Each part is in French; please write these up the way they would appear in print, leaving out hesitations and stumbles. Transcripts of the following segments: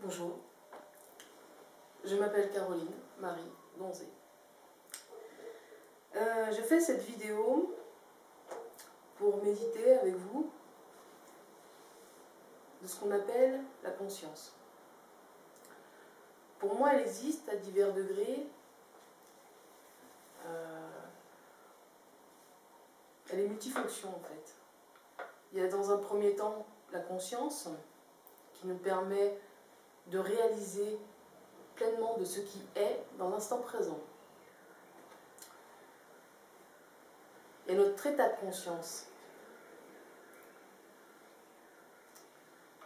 Bonjour, je m'appelle Caroline Marie Donzé. Je fais cette vidéo pour méditer avec vous de ce qu'on appelle la conscience. Pour moi, elle existe à divers degrés. Elle est multifonction en fait. Il y a dans un premier temps la conscience qui nous permet de réaliser pleinement de ce qui est dans l'instant présent. Il y a notre état de conscience.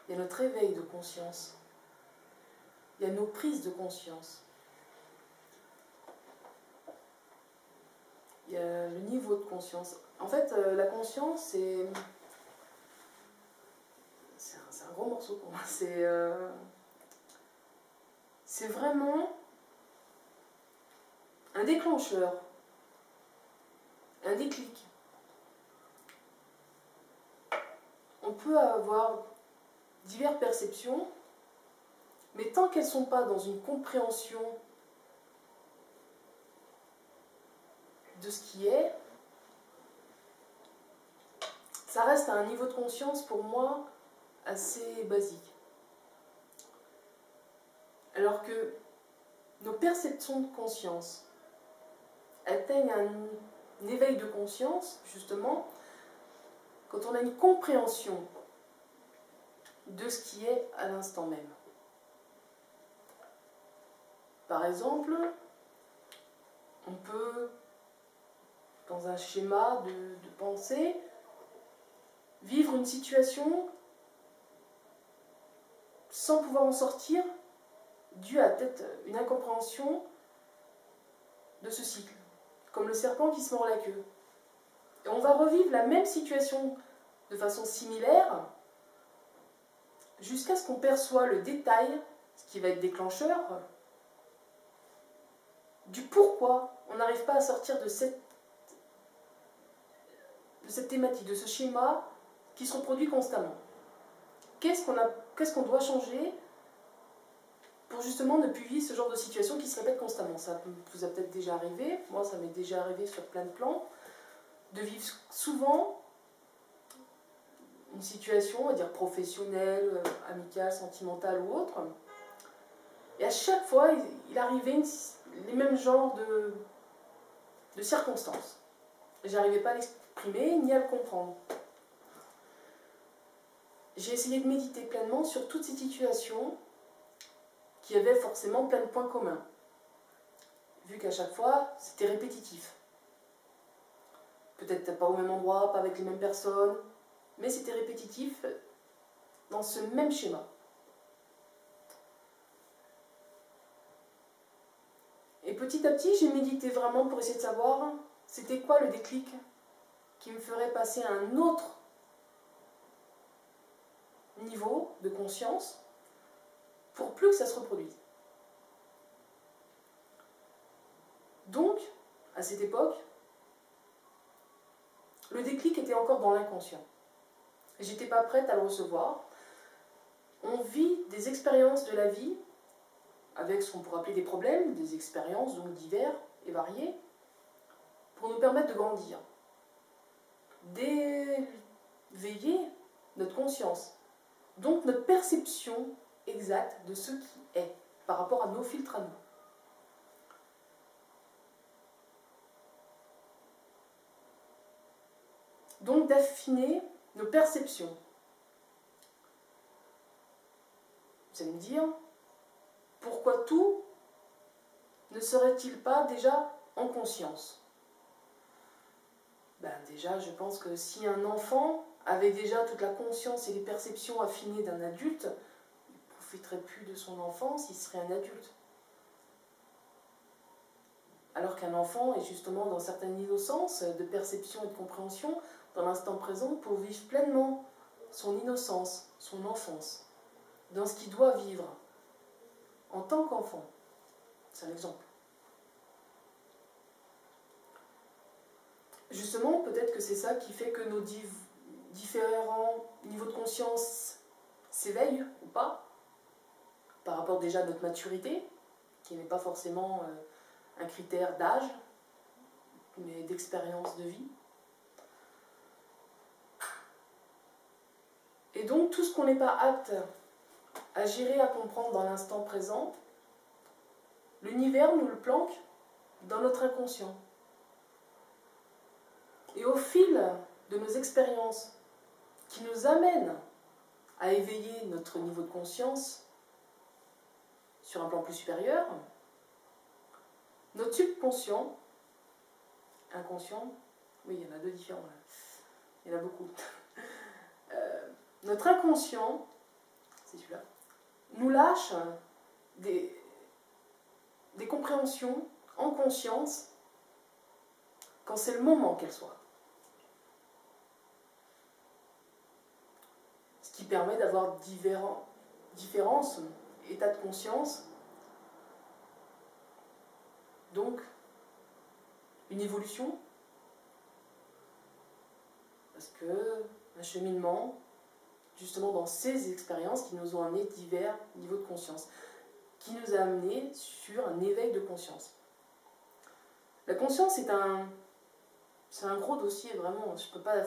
Il y a notre éveil de conscience. Il y a nos prises de conscience. Il y a le niveau de conscience. En fait, la conscience, c'est un gros morceau pour moi. C'est vraiment un déclencheur, un déclic. On peut avoir diverses perceptions, mais tant qu'elles ne sont pas dans une compréhension de ce qui est, ça reste à un niveau de conscience pour moi assez basique. Alors que nos perceptions de conscience atteignent un éveil de conscience, justement, quand on a une compréhension de ce qui est à l'instant même. Par exemple, on peut, dans un schéma de pensée, vivre une situation sans pouvoir en sortir, dû à peut-être une incompréhension de ce cycle, comme le serpent qui se mord la queue. Et on va revivre la même situation de façon similaire, jusqu'à ce qu'on perçoit le détail, ce qui va être déclencheur, du pourquoi on n'arrive pas à sortir de cette thématique, de ce schéma qui se reproduit constamment. Qu'est-ce qu'on doit changer pour justement ne plus vivre ce genre de situation qui se répète constamment? Ça vous a peut-être déjà arrivé, moi ça m'est déjà arrivé sur plein de plans, de vivre souvent une situation, on va dire professionnelle, amicale, sentimentale ou autre, et à chaque fois il arrivait les mêmes genres de circonstances. J'arrivais pas à l'exprimer ni à le comprendre. J'ai essayé de méditer pleinement sur toutes ces situations qui avaient forcément plein de points communs, vu qu'à chaque fois c'était répétitif. Peut-être pas au même endroit, pas avec les mêmes personnes, mais c'était répétitif dans ce même schéma. Et petit à petit, j'ai médité vraiment pour essayer de savoir c'était quoi le déclic qui me ferait passer à un autre niveau de conscience pour plus que ça se reproduise. Donc, à cette époque, le déclic était encore dans l'inconscient. J'étais pas prête à le recevoir. On vit des expériences de la vie avec ce qu'on pourrait appeler des problèmes, des expériences donc divers et variées, pour nous permettre de grandir, d'éveiller notre conscience, donc notre perception exacte de ce qui est, par rapport à nos filtres à nous. Donc d'affiner nos perceptions. Vous allez me dire, pourquoi tout ne serait-il pas déjà en conscience? Ben déjà, je pense que si un enfant avait déjà toute la conscience et les perceptions affinées d'un adulte, il ne profiterait plus de son enfance, il serait un adulte. Alors qu'un enfant est justement dans certaines innocences de perception et de compréhension dans l'instant présent pour vivre pleinement son innocence, son enfance, dans ce qu'il doit vivre en tant qu'enfant. C'est un exemple. Justement, peut-être que c'est ça qui fait que nos différents niveaux de conscience s'éveillent ou pas. déjà notre maturité, qui n'est pas forcément un critère d'âge, mais d'expérience de vie. Et donc tout ce qu'on n'est pas apte à gérer, à comprendre dans l'instant présent, l'univers nous le planque dans notre inconscient. Et au fil de nos expériences qui nous amènent à éveiller notre niveau de conscience sur un plan plus supérieur, notre subconscient, inconscient, oui, il y en a deux différents là, il y en a beaucoup. Notre inconscient, c'est celui-là, nous lâche des compréhensions en conscience quand c'est le moment qu'elles soient. Ce qui permet d'avoir différents états de conscience, donc une évolution, parce que un cheminement, justement dans ces expériences qui nous ont amené divers niveaux de conscience, qui nous a amené sur un éveil de conscience. La conscience, c'est un gros dossier, vraiment. Je ne peux pas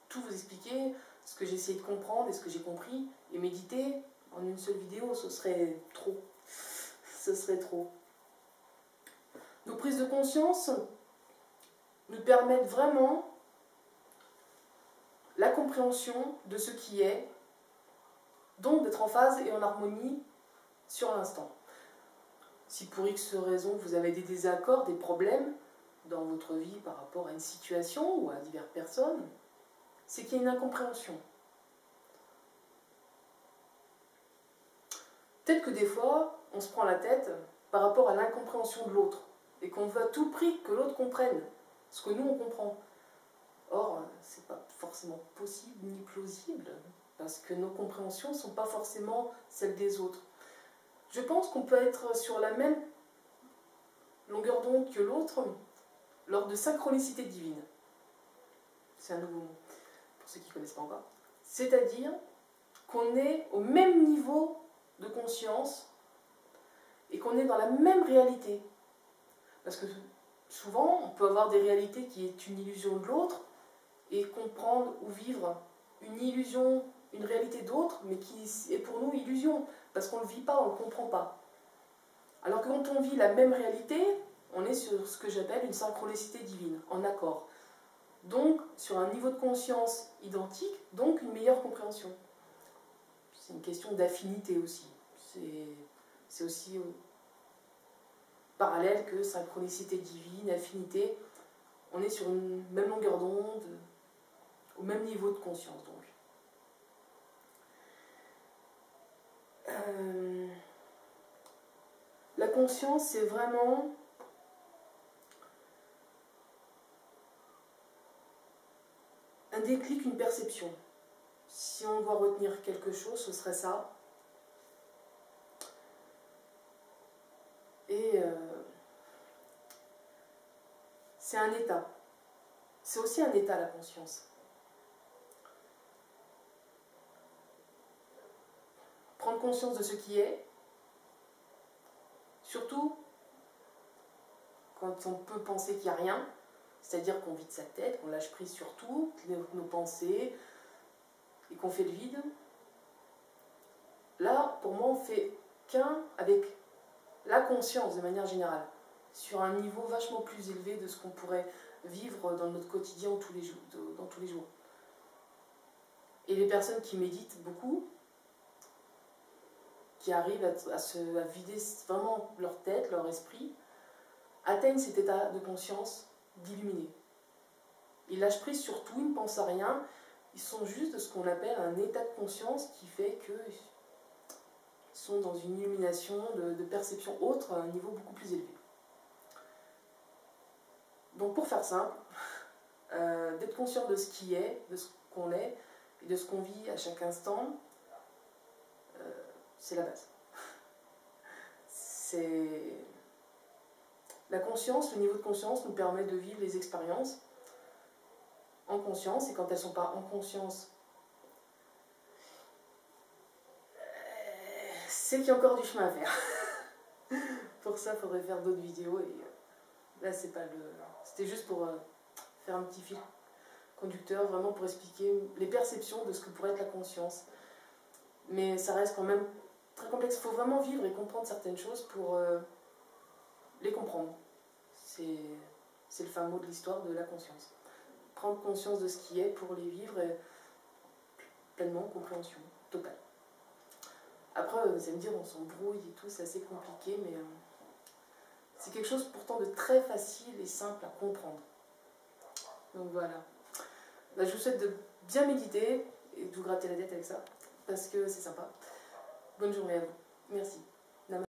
tout vous expliquer, ce que j'ai essayé de comprendre et ce que j'ai compris, et méditer en une seule vidéo, ce serait trop. Ce serait trop. Nos prises de conscience nous permettent vraiment la compréhension de ce qui est, donc d'être en phase et en harmonie sur l'instant. Si pour X raisons vous avez des désaccords, des problèmes dans votre vie par rapport à une situation ou à diverses personnes, c'est qu'il y a une incompréhension. Peut-être que des fois, on se prend la tête par rapport à l'incompréhension de l'autre et qu'on veut à tout prix que l'autre comprenne ce que nous on comprend. Or, c'est pas forcément possible ni plausible parce que nos compréhensions ne sont pas forcément celles des autres. Je pense qu'on peut être sur la même longueur d'onde que l'autre lors de synchronicité divine. C'est un nouveau mot pour ceux qui ne connaissent pas encore. C'est-à-dire qu'on est au même niveau de conscience et qu'on est dans la même réalité. Parce que souvent, on peut avoir des réalités qui est une illusion de l'autre et comprendre ou vivre une illusion, une réalité d'autre, mais qui est pour nous illusion, parce qu'on ne le vit pas, on ne le comprend pas. Alors que quand on vit la même réalité, on est sur ce que j'appelle une synchronicité divine, en accord. Donc, sur un niveau de conscience identique, donc une meilleure compréhension. C'est une question d'affinité aussi. C'est aussi parallèle que synchronicité divine, affinité. On est sur une même longueur d'onde, au même niveau de conscience, donc. La conscience, c'est vraiment un déclic, une perception. Si on doit retenir quelque chose, ce serait ça. Et c'est un état. C'est aussi un état, la conscience. Prendre conscience de ce qui est, surtout quand on peut penser qu'il n'y a rien, c'est-à-dire qu'on vide sa tête, qu'on lâche prise sur tout, nos pensées, et qu'on fait le vide. Là, pour moi, on fait qu'un avec la conscience de manière générale, sur un niveau vachement plus élevé de ce qu'on pourrait vivre dans notre quotidien dans tous les jours. Et les personnes qui méditent beaucoup, qui arrivent à vider vraiment leur tête, leur esprit, atteignent cet état de conscience d'illuminé. Ils lâchent prise sur tout, ils ne pensent à rien, ils sont juste de ce qu'on appelle un état de conscience qui fait qu'ils sont dans une illumination de perception autre à un niveau beaucoup plus élevé. Donc pour faire simple, d'être conscient de ce qui est, de ce qu'on est, et de ce qu'on vit à chaque instant, c'est la base. La conscience, le niveau de conscience nous permet de vivre les expériences en conscience, et quand elles ne sont pas en conscience, c'est qu'il y a encore du chemin à faire. Pour ça, il faudrait faire d'autres vidéos. Et là, c'est pas le... C'était juste pour faire un petit fil conducteur, vraiment pour expliquer les perceptions de ce que pourrait être la conscience. Mais ça reste quand même très complexe. Il faut vraiment vivre et comprendre certaines choses pour les comprendre. C'est le fameux mot de l'histoire de la conscience. Prendre conscience de ce qui est pour les vivre et pleinement compréhension totale. Après, vous allez me dire, on s'embrouille et tout, c'est assez compliqué, mais c'est quelque chose pourtant de très facile et simple à comprendre. Donc voilà. Bah, je vous souhaite de bien méditer et de vous gratter la tête avec ça, parce que c'est sympa. Bonne journée à vous. Merci.